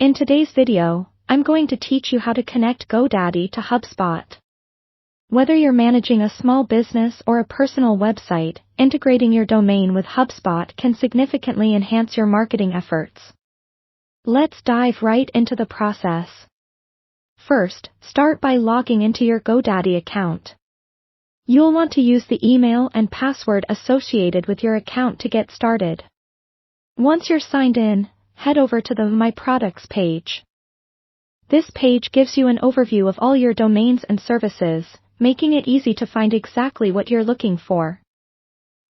In today's video, I'm going to teach you how to connect Godaddy to HubSpot. Whether you're managing a small business or a personal website, integrating your domain with HubSpot can significantly enhance your marketing efforts. Let's dive right into the process. First, start by logging into your Godaddy account. You'll want to use the email and password associated with your account to get started. Once you're signed in, head over to the My Products page. This page gives you an overview of all your domains and services, making it easy to find exactly what you're looking for.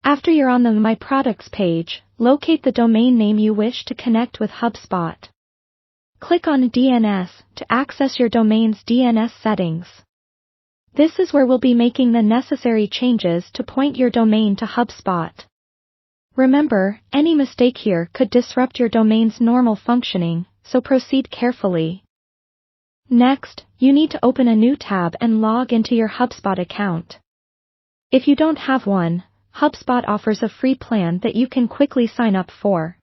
After you're on the My Products page, locate the domain name you wish to connect with HubSpot. Click on DNS to access your domain's DNS settings. This is where we'll be making the necessary changes to point your domain to HubSpot. Remember, any mistake here could disrupt your domain's normal functioning, so proceed carefully. Next, you need to open a new tab and log into your HubSpot account. If you don't have one, HubSpot offers a free plan that you can quickly sign up for.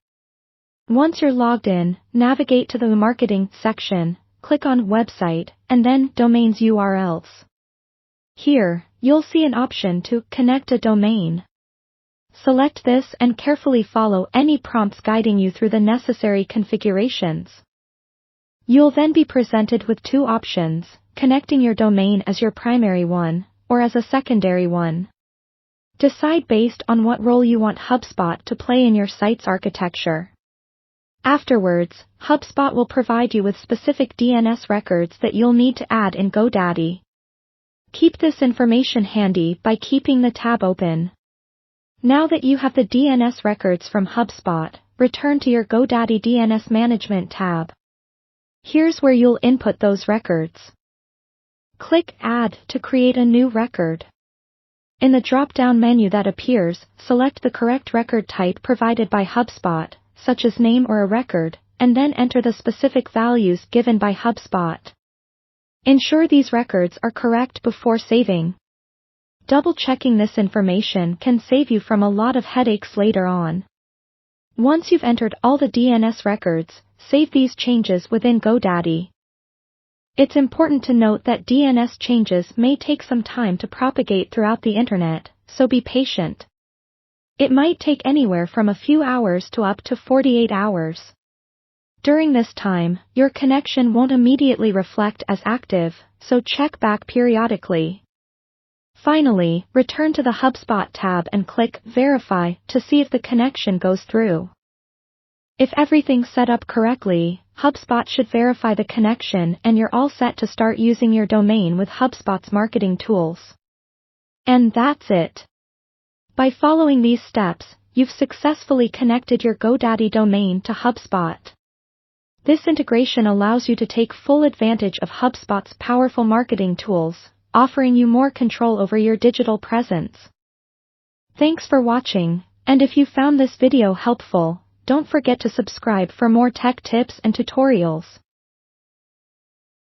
Once you're logged in, navigate to the Marketing section, click on Website, and then Domains URLs. Here, you'll see an option to connect a domain. Select this and carefully follow any prompts guiding you through the necessary configurations. You'll then be presented with two options, connecting your domain as your primary one, or as a secondary one. Decide based on what role you want HubSpot to play in your site's architecture. Afterwards, HubSpot will provide you with specific DNS records that you'll need to add in Godaddy. Keep this information handy by keeping the tab open. Now that you have the DNS records from HubSpot, return to your Godaddy DNS Management tab. Here's where you'll input those records. Click Add to create a new record. In the drop-down menu that appears, select the correct record type provided by HubSpot, such as name or a record, and then enter the specific values given by HubSpot. Ensure these records are correct before saving. Double-checking this information can save you from a lot of headaches later on. Once you've entered all the DNS records, save these changes within Godaddy. It's important to note that DNS changes may take some time to propagate throughout the internet, so be patient. It might take anywhere from a few hours to up to 48 hours. During this time, your connection won't immediately reflect as active, so check back periodically. Finally, return to the HubSpot tab and click Verify to see if the connection goes through. If everything's set up correctly, HubSpot should verify the connection and you're all set to start using your domain with HubSpot's marketing tools. And that's it. By following these steps, you've successfully connected your Godaddy domain to HubSpot. This integration allows you to take full advantage of HubSpot's powerful marketing tools, offering you more control over your digital presence. Thanks for watching, and if you found this video helpful, don't forget to subscribe for more tech tips and tutorials.